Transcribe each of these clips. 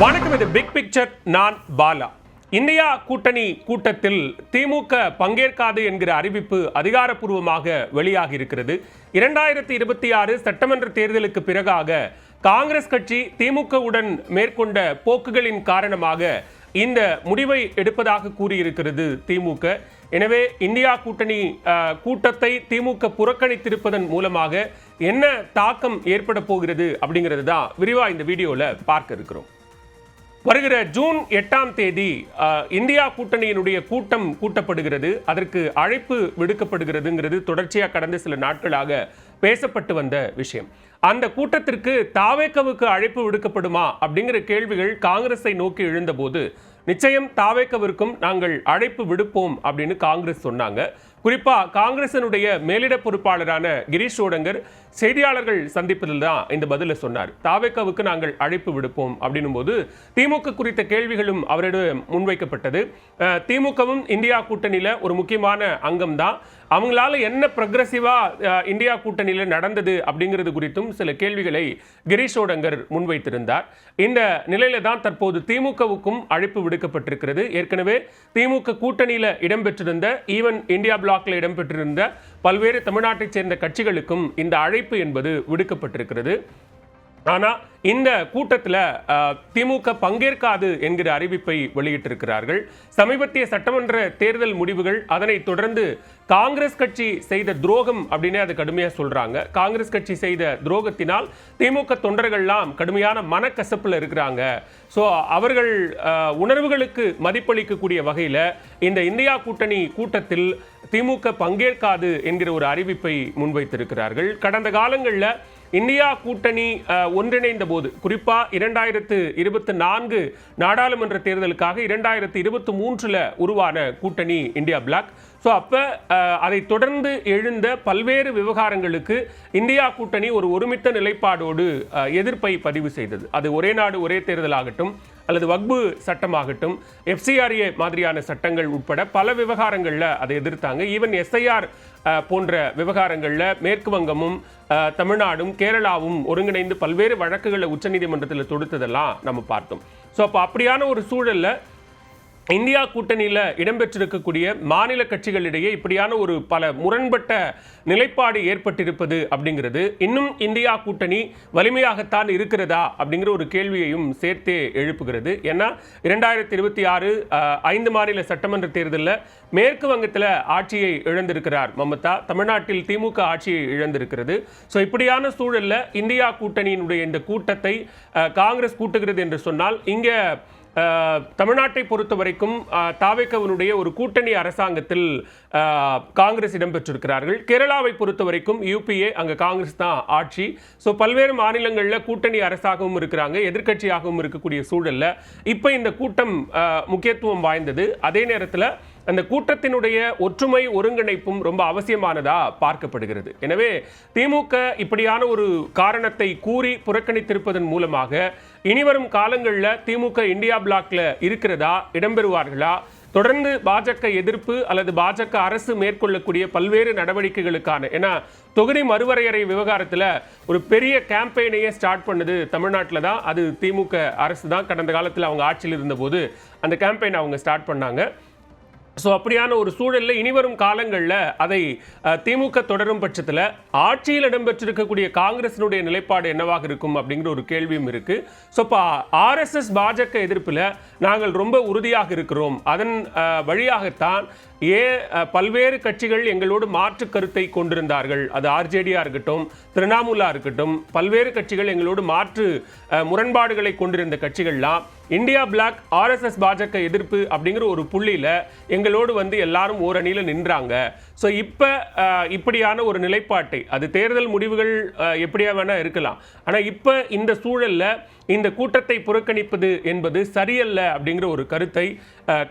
வணக்கம். இது big picture. நான் பாலா. இந்தியா கூட்டணி கூட்டத்தில் திமுக பங்கேற்காது என்கிற அறிவிப்பு அதிகாரப்பூர்வமாக வெளியாகி இருக்கிறது. 2026 சட்டமன்ற தேர்தலுக்கு பிறகாக காங்கிரஸ் கட்சி திமுகவுடன் மேற்கொண்ட போக்குகளின் காரணமாக இந்த முடிவை எடுப்பதாக கூறியிருக்கிறது திமுக. எனவே இந்தியா கூட்டணி கூட்டத்தை திமுக புறக்கணித்திருப்பதன் மூலமாக என்ன தாக்கம் ஏற்பட போகிறது அப்படிங்கிறது தான் விரிவாக இந்த வீடியோவில் பார்க்க இருக்கிறோம். வருகிற ஜூன் 8ஆம் தேதி இந்தியா கூட்டணியினுடைய கூட்டம் கூட்டப்படுகிறது. அதற்கு அழைப்பு விடுக்கப்படுகிறதுங்கிறது தொடர்ச்சியாக கடந்த சில நாட்களாக பேசப்பட்டு வந்த விஷயம். அந்த கூட்டத்திற்கு தாவேகவுக்கு அழைப்பு விடுக்கப்படுமா அப்படிங்கிற கேள்விகள் காங்கிரஸை நோக்கி எழுந்தபோது நிச்சயம் தாவேகவிற்கும் நாங்கள் அழைப்பு விடுப்போம் அப்படின்னு காங்கிரஸ் சொன்னாங்க. குறிப்பாக காங்கிரசினுடைய மேலிட பொறுப்பாளரான கிரீஷ் சோடங்கர் செய்தியாளர்கள் சந்திப்பதில் தான் இந்த பதிலை சொன்னார். தாவேகவுக்கு நாங்கள் அழைப்பு விடுப்போம் அப்படின்னும் போது திமுக குறித்த கேள்விகளும் அவரிடம் முன்வைக்கப்பட்டது. திமுகவும் இந்தியா கூட்டணியில் ஒரு முக்கியமான அங்கம் தான். அவங்களால என்ன ப்ரொக்ரெசிவா இந்தியா கூட்டணியில் நடந்தது அப்படிங்கிறது குறித்தும் சில கேள்விகளை கிரீஷ் சோடங்கர் முன்வைத்திருந்தார். இந்த நிலையில தான் தற்போது திமுகவுக்கும் அழைப்பு விடுக்கப்பட்டிருக்கிறது. ஏற்கனவே திமுக கூட்டணியில் இடம்பெற்றிருந்த ஈவன் இந்தியா பிளாக்ல இடம்பெற்றிருந்த பல்வேறு தமிழ்நாட்டைச் சேர்ந்த கட்சிகளுக்கும் இந்த அழைப்பு என்பது விடுக்கப்பட்டிருக்கிறது. ஆனால் இந்த கூட்டத்தில் திமுக பங்கேற்காது என்கிற அறிவிப்பை வெளியிட்டிருக்கிறார்கள். சமீபத்திய சட்டமன்ற தேர்தல் முடிவுகள், அதனை தொடர்ந்து காங்கிரஸ் கட்சி செய்த துரோகம் அப்படின்னு அது கடுமையாக சொல்றாங்க. காங்கிரஸ் கட்சி செய்த துரோகத்தினால் திமுக தொண்டர்கள்லாம் கடுமையான மனக்கசப்பில் இருக்கிறாங்க. ஸோ அவர்கள் உணர்வுகளுக்கு மதிப்பளிக்கக்கூடிய வகையில் இந்த இந்தியா கூட்டணி கூட்டத்தில் திமுக பங்கேற்காது என்கிற ஒரு அறிவிப்பை முன்வைத்திருக்கிறார்கள். கடந்த காலங்களில் இந்தியா கூட்டணி ஒன்றிணைந்த போது, குறிப்பாக 2024 நாடாளுமன்ற தேர்தலுக்காக 2023 உருவான கூட்டணி இந்தியா பிளாக். ஸோ அப்போ அதை தொடர்ந்து எழுந்த பல்வேறு விவகாரங்களுக்கு இந்தியா கூட்டணி ஒரு ஒருமித்த நிலைப்பாடோடு எதிர்ப்பை பதிவு செய்தது. அது ஒரே நாடு ஒரே தேர்தலாகட்டும் அல்லது வக்பு சட்டமாகட்டும், FCRA மாதிரியான சட்டங்கள் உட்பட பல விவகாரங்களில் அதை எதிர்த்தாங்க. ஈவன் SIR போன்ற விவகாரங்களில் மேற்கு வங்கமும் தமிழ்நாடும் கேரளாவும் ஒருங்கிணைந்து பல்வேறு வழக்குகளை உச்சநீதிமன்றத்தில் தொடுத்ததெல்லாம் நம்ம பார்த்தோம். ஸோ அப்போ அப்படியான ஒரு சூழலில் இந்தியா கூட்டணியில் இடம்பெற்றிருக்கக்கூடிய மாநில கட்சிகளிடையே இப்படியான ஒரு பல முரண்பட்ட நிலைப்பாடு ஏற்பட்டிருப்பது அப்படிங்கிறது இன்னும் இந்தியா கூட்டணி வலிமையாகத்தான் இருக்கிறதா அப்படிங்கிற ஒரு கேள்வியையும் சேர்த்தே எழுப்புகிறது. ஏன்னா 2026 5 மாநில சட்டமன்ற தேர்தலில் மேற்கு வங்கத்தில் ஆட்சியை இழந்திருக்கிறார் மமதா. தமிழ்நாட்டில் திமுக ஆட்சியை இழந்திருக்கிறது. ஸோ இப்படியான சூழலில் இந்தியா கூட்டணியினுடைய இந்த கூட்டத்தை காங்கிரஸ் கூட்டுகிறது என்று சொன்னால், இங்கே தமிழ்நாட்டை பொறுத்த வரைக்கும் தாவேகவினுடைய ஒரு கூட்டணி அரசாங்கத்தில் காங்கிரஸ் இடம்பெற்றிருக்கிறார்கள். கேரளாவை பொறுத்த வரைக்கும் UPA, அங்கே காங்கிரஸ் தான் ஆட்சி. ஸோ பல்வேறு மாநிலங்களில் கூட்டணி அரசாகவும் இருக்கிறாங்க, எதிர்க்கட்சியாகவும் இருக்கக்கூடிய சூழலில் இப்போ இந்த கூட்டம் முக்கியத்துவம் வாய்ந்தது. அதே நேரத்தில் அந்த கூட்டத்தினுடைய ஒற்றுமை ஒருங்கிணைப்பும் ரொம்ப அவசியமானதா பார்க்கப்படுகிறது. எனவே திமுக இப்படியான ஒரு காரணத்தை கூறி புறக்கணித்திருப்பதன் மூலமாக இனிவரும் காலங்களில் திமுக இந்தியா பிளாக்ல இருக்கிறதா, இடம்பெறுவார்களா, தொடர்ந்து பாஜக எதிர்ப்பு அல்லது பாஜக அரசு மேற்கொள்ளக்கூடிய பல்வேறு நடவடிக்கைகளுக்கான, ஏன்னா தொகுதி மறுவரையறை விவகாரத்தில் ஒரு பெரிய கேம்பெயினையே ஸ்டார்ட் பண்ணது தமிழ்நாட்டில் தான். அது திமுக அரசு தான். கடந்த காலத்தில் அவங்க ஆட்சியில் இருந்தபோது அந்த கேம்பெயின் அவங்க ஸ்டார்ட் பண்ணாங்க. ஸோ அப்படியான ஒரு சூழலில் இனிவரும் காலங்களில் அதை திமுக தொடரும் பட்சத்தில் ஆட்சியில் இடம்பெற்றிருக்கக்கூடிய காங்கிரசினுடைய நிலைப்பாடு என்னவாக இருக்கும் அப்படிங்கிற ஒரு கேள்வியும் இருக்குது. ஸோ இப்போ RSS பாஜக எதிர்ப்பில் நாங்கள் ரொம்ப உறுதியாக இருக்கிறோம். அதன் வழியாகத்தான் பல்வேறு கட்சிகள் எங்களோடு மாற்று கருத்தை கொண்டிருந்தார்கள். அது RJDயா இருக்கட்டும், திரிணாமுலா இருக்கட்டும், பல்வேறு கட்சிகள் எங்களோடு மாற்று முரண்பாடுகளை கொண்டிருந்த கட்சிகள்லாம் இந்தியா பிளாக் RSS பாஜக எதிர்ப்பு அப்படிங்கிற ஒரு புள்ளியில் எங்களோடு வந்து எல்லாரும் ஓரணியில் நின்றாங்க. ஸோ இப்போ இப்படியான ஒரு நிலைப்பாட்டை, அது தேர்தல் முடிவுகள் எப்படியா வேணால் இருக்கலாம், ஆனால் இப்போ இந்த சூழலில் இந்த கூட்டத்தை புறக்கணிப்பது என்பது சரியல்ல அப்படிங்கிற ஒரு கருத்தை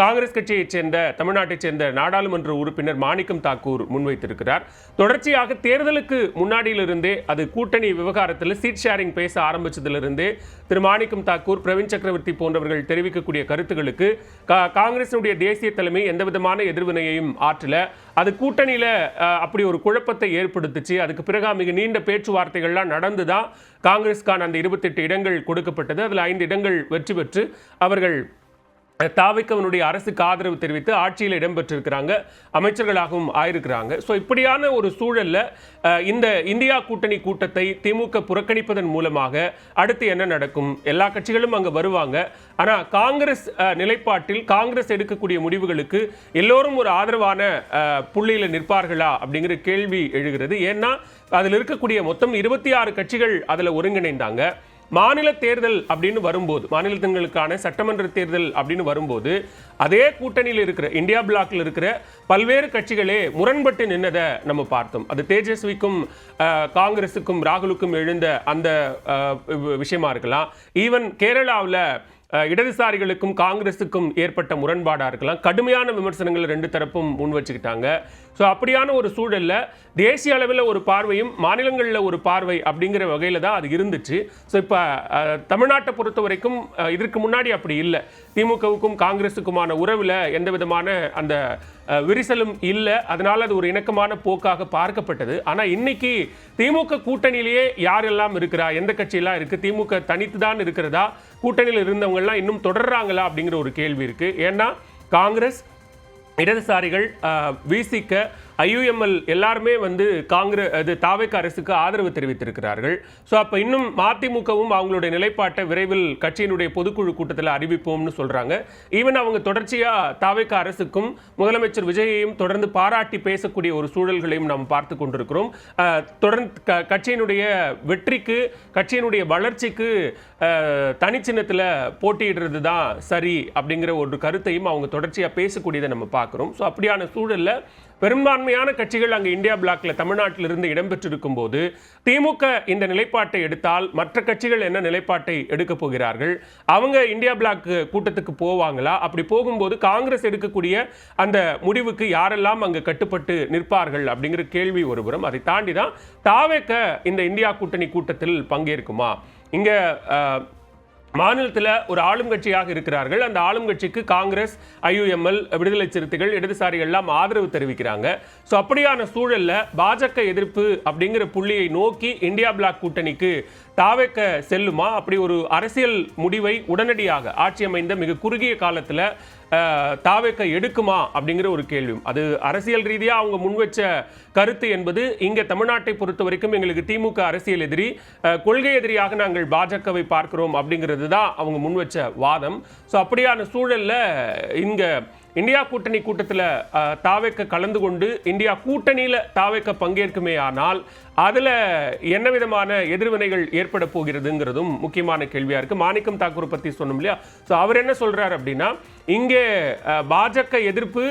காங்கிரஸ் கட்சியைச் சேர்ந்த தமிழ்நாட்டைச் சேர்ந்த நாடாளுமன்ற உறுப்பினர் மாணிக்கம் தாக்கூர் முன்வைத்திருக்கிறார். தொடர்ச்சியாக தேர்தலுக்கு முன்னாடியிலிருந்தே, அது கூட்டணி விவகாரத்தில் சீட் ஷேரிங் பேச ஆரம்பிச்சதிலிருந்தே திரு மாணிக்கம் தாக்கூர், பிரவீன் சக்கரவர்த்தி போன்றவர்கள் தெரிவிக்கக்கூடிய கருத்துக்களுக்கு காங்கிரசினுடைய தேசிய தலைமை எந்த விதமான எதிர்வினையையும் ஆற்றல. அது கூட்டணியில் அப்படி ஒரு குழப்பத்தை ஏற்படுத்துச்சு. அதுக்கு பிறகு மிக நீண்ட பேச்சுவார்த்தைகள்லாம் நடந்து தான் காங்கிரஸ்கான அந்த 28 இடங்கள் கொடுக்கப்பட்டது. அதில் 5 இடங்கள் வெற்றி பெற்று அவர்கள் தாவேக்காவினுடைய அரசுக்கு ஆதரவு தெரிவித்து ஆட்சியில் இடம்பெற்றிருக்கிறாங்க, அமைச்சர்களாகவும் ஆயிருக்கிறாங்க. ஸோ இப்படியான ஒரு சூழல்ல இந்த இந்தியா கூட்டணி கூட்டத்தை திமுக புறக்கணிப்பதன் மூலமாக அடுத்து என்ன நடக்கும்? எல்லா கட்சிகளும் அங்கே வருவாங்க. ஆனால் காங்கிரஸ் நிலைப்பாட்டில் காங்கிரஸ் எடுக்கக்கூடிய முடிவுகளுக்கு எல்லோரும் ஒரு ஆதரவான புள்ளியில் நிற்பார்களா அப்படிங்கிற கேள்வி எழுகிறது. ஏன்னா அதில் இருக்கக்கூடிய மொத்தம் 26 கட்சிகள் அதில் ஒருங்கிணைந்தாங்க. மாநில தேர்தல் அப்படின்னு வரும்போது, மாநிலங்களுக்கான சட்டமன்ற தேர்தல் அப்படின்னு வரும்போது அதே கூட்டணியில் இருக்கிற இந்தியா பிளாக்ல இருக்கிற பல்வேறு கட்சிகளே முரண்பட்டு நின்னதை நம்ம பார்த்தோம். அது தேஜஸ்விக்கும் காங்கிரஸுக்கும் ராகுலுக்கும் எழுந்த அந்த விஷயமா இருக்கலாம். ஈவன் கேரளாவில் இடதுசாரிகளுக்கும் காங்கிரஸுக்கும் ஏற்பட்ட முரண்பாடாக இருக்கலாம். கடுமையான விமர்சனங்கள் 2 தரப்பும் முன் வச்சுக்கிட்டாங்க. ஸோ அப்படியான ஒரு சூழலில் தேசிய அளவில் ஒரு பார்வையும் மாநிலங்களில் ஒரு பார்வை அப்படிங்கிற வகையில் தான் அது இருந்துச்சு. ஸோ இப்போ தமிழ்நாட்டை பொறுத்த வரைக்கும் இதற்கு முன்னாடி அப்படி இல்லை. திமுகவுக்கும் காங்கிரஸுக்குமான உறவில் எந்த விதமான அந்த விரிசலும் இல்லை. அதனால் அது ஒரு இணக்கமான போக்காக பார்க்கப்பட்டது. ஆனால் இன்னைக்கு திமுக கூட்டணியிலேயே யாரெல்லாம் இருக்கிறா, எந்த கட்சியெல்லாம் இருக்குது, திமுக தனித்து தான் இருக்கிறதா, கூட்டணியில் இருந்தவங்கெல்லாம் இன்னும் தொடர்றாங்களா அப்படிங்கிற ஒரு கேள்வி இருக்குது. ஏன்னா காங்கிரஸ், இடதுசாரிகள், விசிக, ஐயுஎம்எல் எல்லாருமே தாவேக்கா அரசுக்கு ஆதரவு தெரிவித்திருக்கிறார்கள். ஸோ அப்போ இன்னும் மதிமுகவும் அவங்களுடைய நிலைப்பாட்டை விரைவில் கட்சியினுடைய பொதுக்குழு கூட்டத்தில் அறிவிப்போம்னு சொல்கிறாங்க. ஈவன் அவங்க தொடர்ச்சியாக தாவேக்கா அரசுக்கும் முதலமைச்சர் விஜயையும் தொடர்ந்து பாராட்டி பேசக்கூடிய ஒரு சூழல்களையும் நாம் பார்த்து கொண்டிருக்கிறோம். தொடர்ந்து கட்சியினுடைய வெற்றிக்கு, கட்சியினுடைய வளர்ச்சிக்கு தனிச்சின்னத்தில் போட்டியிடுறது தான் சரி அப்படிங்கிற ஒரு கருத்தையும் அவங்க தொடர்ச்சியாக பேசக்கூடியதை நம்ம பார்க்குறோம். ஸோ அப்படியான சூழலில் பெரும்பான்மையான கட்சிகள் அங்கே இந்தியா பிளாக்ல தமிழ்நாட்டில் இருந்து இடம்பெற்றிருக்கும் போது திமுக இந்த நிலைப்பாட்டை எடுத்தால் மற்ற கட்சிகள் என்ன நிலைப்பாட்டை எடுக்க போகிறார்கள்? அவங்க இந்தியா பிளாக் கூட்டத்துக்கு போவாங்களா? அப்படி போகும்போது காங்கிரஸ் எடுக்கக்கூடிய அந்த முடிவுக்கு யாரெல்லாம் அங்கு கட்டுப்பட்டு நிற்பார்கள் அப்படிங்கிற கேள்வி ஒருபுறம். அதை தாண்டி தான் தாவேக்கா இந்த இந்தியா கூட்டணி கூட்டத்தில் பங்கேற்குமா? இங்க மாநிலத்தில் ஒரு ஆளும் கட்சியாக இருக்கிறார்கள். அந்த ஆளும் கட்சிக்கு காங்கிரஸ், ஐயுஎம்எல், விடுதலை சிறுத்தைகள், இடதுசாரிகள் எல்லாம் ஆதரவு தெரிவிக்கிறாங்க. ஸோ அப்படியான சூழல்ல பாஜக எதிர்ப்பு அப்படிங்கிற புள்ளியை நோக்கி இந்தியா பிளாக் கூட்டணிக்கு தாவேக்கா செல்லுமா? அப்படி ஒரு அரசியல் முடிவை உடனடியாக ஆட்சி அமைந்த மிக குறுகிய காலத்தில் தாவேக்கா எடுக்குமா அப்படிங்கிற ஒரு கேள்வியும். அது அரசியல் ரீதியாக அவங்க முன்வச்ச கருத்து என்பது இங்கே தமிழ்நாட்டை பொறுத்த வரைக்கும் எங்களுக்கு திமுக அரசியல் எதிரி, கொள்கை எதிரியாக நாங்கள் பாஜகவை பார்க்கிறோம் அப்படிங்கிறது தான் அவங்க முன்வச்ச வாதம். ஸோ அப்படியான சூழலில் இங்கே இந்தியா கூட்டணி கூட்டத்தில் தாவேக்கா கலந்து கொண்டு இந்தியா கூட்டணியில் தாவேக்கா பங்கேற்குமே ஆனால் அதில் என்ன விதமான எதிர்வினைகள் ஏற்பட போகிறதுங்கிறதும் முக்கியமான கேள்வியாக இருக்குது. மாணிக்கம் தாக்கூர் பற்றி சொன்னோம் இல்லையா? ஸோ அவர் என்ன சொல்கிறார் அப்படின்னா, இங்கே பாஜக எதிர்ப்பு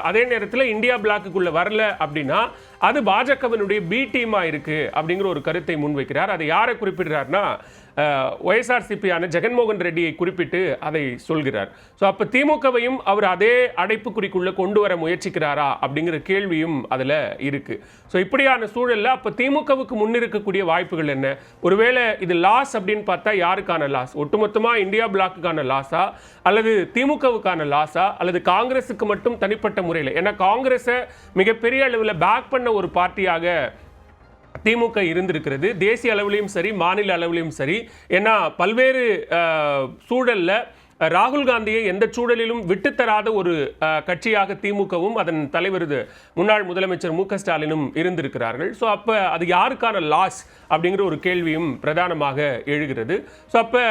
அதே நேரத்தில் இந்தியா பிளாக்குக்குள்ளே வரல அப்படின்னா அது பாஜகவினுடைய பி டீமாக இருக்குது அப்படிங்கிற ஒரு கருத்தை முன்வைக்கிறார். அதை யாரை குறிப்பிடுறாருன்னா ஒய்எஸ்ஆர்சிபியான ஜெகன்மோகன் ரெட்டியை குறிப்பிட்டு அதை சொல்கிறார். ஸோ அப்போ திமுகவையும் அவர் அதே அடைப்புக்குறிக்குள்ளே கொண்டு வர முயற்சிக்கிறாரா அப்படிங்கிற கேள்வியும் அதில் இருக்குது. ஸோ இப்படியான சூழலில் அப்போ திமுகவுக்கு முன்னிருக்கக்கூடிய வாய்ப்புகள் என்ன? ஒருவேளை இது லாஸ் அப்படின்னு பார்த்தா யாருக்கான லாஸ்? ஒட்டுமொத்தமாக இந்தியா பிளாக்குக்கான லாஸா, அல்லது திமுகவுக்கான லாஸா, அல்லது காங்கிரஸுக்கு மட்டும் தனிப்பட்ட முறையில்? ஏன்னா காங்கிரஸை மிகப்பெரிய அளவில் பேக் பண்ண ஒரு பார்ட்டியாக திமுக இருந்திருக்கிறது. தேசிய அளவிலையும் சரி, மாநில அளவிலையும் சரி. ஏன்னா பல்வேறு சூழல்ல ராகுல் காந்தியை எந்த சூழலிலும் விட்டுத்தராத ஒரு கட்சியாக திமுகவும் அதன் தலைவர் முன்னாள் முதலமைச்சர் மு க ஸ்டாலினும் இருந்திருக்கிறார்கள். ஸோ அப்போ அது யாருக்கான லாஸ் அப்படிங்கிற ஒரு கேள்வியும் பிரதானமாக எழுகிறது. ஸோ அப்போ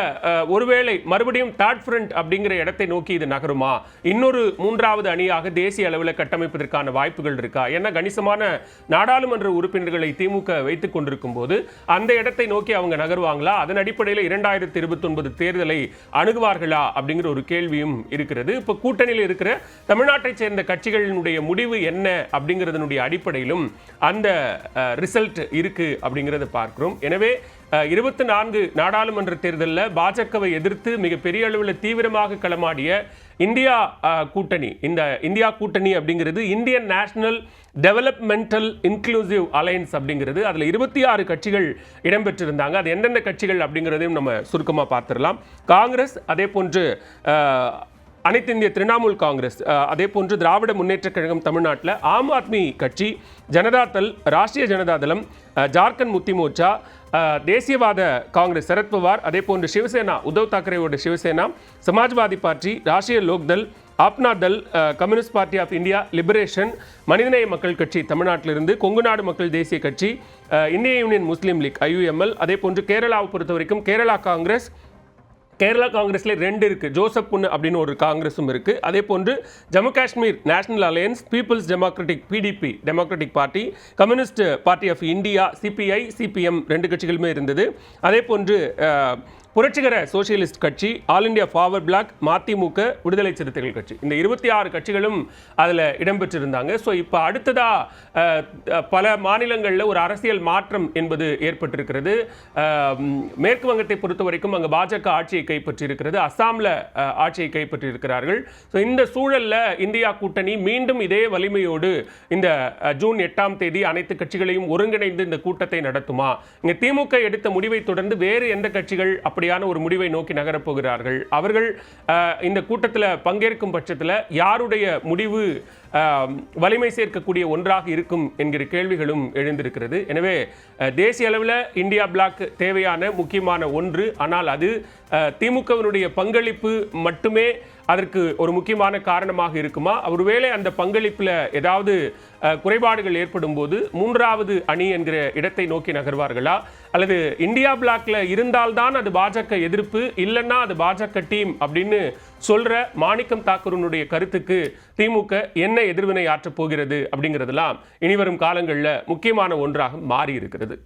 ஒருவேளை மறுபடியும் தேர்ட் ஃப்ரண்ட் அப்படிங்கிற இடத்தை நோக்கி இது நகருமா? இன்னொரு 3வது அணியாக தேசிய அளவில் கட்டமைப்பதற்கான வாய்ப்புகள் இருக்கா? ஏன்னா கணிசமான நாடாளுமன்ற உறுப்பினர்களை திமுக வைத்துக் கொண்டிருக்கும் போது அந்த இடத்தை நோக்கி அவங்க நகருவாங்களா? அதன் அடிப்படையில் 2029 தேர்தலை அணுகுவார்களா அப்படிங்கிற ஒரு கேள்வியும் இருக்கிறது. இப்போ கூட்டணியில் இருக்கிற தமிழ்நாட்டை சேர்ந்த கட்சிகளினுடைய முடிவு என்ன அப்படிங்கிறதனுடைய அடிப்படையிலும் அந்த ரிசல்ட் இருக்கு அப்படிங்கிறத பார்க்கிறோம். எனவே 24 நாடாளுமன்ற தேர்தலில் பாஜகவை எதிர்த்து மிகப்பெரிய அளவில் தீவிரமாக களமாடிய இந்தியா கூட்டணி, இந்த இந்தியா கூட்டணி அப்படிங்கிறது Indian national developmental inclusive alliance அப்படிங்கிறது. அதில் 26 கட்சிகள் இடம்பெற்றிருந்தாங்க. அது எந்தெந்த கட்சிகள் அப்படிங்கிறதையும் நம்ம சுருக்கமாக பார்த்துடலாம். காங்கிரஸ், அதே போன்று அனைத்து இந்திய திரிணாமுல் காங்கிரஸ், அதே போன்று திராவிட முன்னேற்றக் கழகம் தமிழ்நாட்டில், ஆம் ஆத்மி கட்சி, ஜனதாதள், ராஷ்டிரிய ஜனதாதளம், ஜார்க்கண்ட் முக்தி மோர்ச்சா, தேசியவாத காங்கிரஸ் சரத்பவார், அதே போன்று சிவசேனா உத்தவ் தாக்கரேவோட Shiv Sena, Samajwadi party, Rashtriya Lok Dal, Apna Dal, communist party of India, liberation, Manithaneya Makkal கட்சி தமிழ்நாட்டிலிருந்து, கொங்குநாடு மக்கள் தேசிய கட்சி, இந்திய யூனியன் முஸ்லீம் லீக் IUML, அதே போன்று கேரளாவை பொறுத்த வரைக்கும் கேரளா காங்கிரஸ், கேரளா காங்கிரஸ்ல 2 இருக்கு, ஜோசப் புன்னு அப்படின்னு ஒரு காங்கிரஸும் இருக்கு. அதே போன்று Jammu Kashmir national alliance, people's democratic PDP democratic party, communist party of India CPI CPM 2 கட்சிகளுமே இருந்தது. அதே போன்று புரட்சிகர சோசியலிஸ்ட் கட்சி, all India forward bloc, Mathimuka, Viduthalai Chiruthaigal கட்சி, இந்த 26 கட்சிகளும் அதில் இடம்பெற்றிருந்தாங்க. ஸோ இப்போ அடுத்ததா பல மாநிலங்களில் ஒரு அரசியல் மாற்றம் என்பது ஏற்பட்டிருக்கிறது. மேற்கு வங்கத்தை பொறுத்த வரைக்கும் அங்கே பாஜக ஆட்சியை கைப்பற்றியிருக்கிறது, அஸ்ஸாமில் ஆட்சியை கைப்பற்றியிருக்கிறார்கள். ஸோ இந்த சூழலில் இந்தியா கூட்டணி மீண்டும் இதே வலிமையோடு இந்த ஜூன் 8ஆம் தேதி அனைத்து கட்சிகளையும் ஒருங்கிணைந்து இந்த கூட்டத்தை நடத்துமா? இங்கே திமுக எடுத்த முடிவை தொடர்ந்து வேறு எந்த கட்சிகள் அப்படியான ஒரு முடிவை நோக்கி நகரப்போகிறார்கள்? அவர்கள் இந்த கூட்டத்தில் பங்கேற்கும் பட்சத்தில் யாருடைய முடிவு வலிமை சேர்க்கக்கூடிய ஒன்றாக இருக்கும் என்கிற கேள்விகளும் எழுந்திருக்கிறது. எனவே தேசிய அளவில் இந்தியா பிளாக் தேவையான முக்கியமான ஒன்று. ஆனால் அது திமுகவினுடைய பங்களிப்பு மட்டுமே அதற்கு ஒரு முக்கியமான காரணமாக இருக்குமா? ஒருவேளை அந்த பங்களிப்பில் ஏதாவது குறைபாடுகள் ஏற்படும் போது 3வது அணி என்கிற இடத்தை நோக்கி நகர்வார்களா? அல்லது இந்தியா பிளாக்ல இருந்தால்தான் அது பாஜக எதிர்ப்பு, இல்லைன்னா அது பாஜக டீம் அப்படின்னு சொல்ற மாணிக்கம் தாக்கூருடைய கருத்துக்கு திமுக என்ன எதிர்வினை ஆற்றப் போகிறது அப்படிங்கிறதுலாம் இனிவரும் காலங்களில் முக்கியமான ஒன்றாக மாறி இருக்கிறது.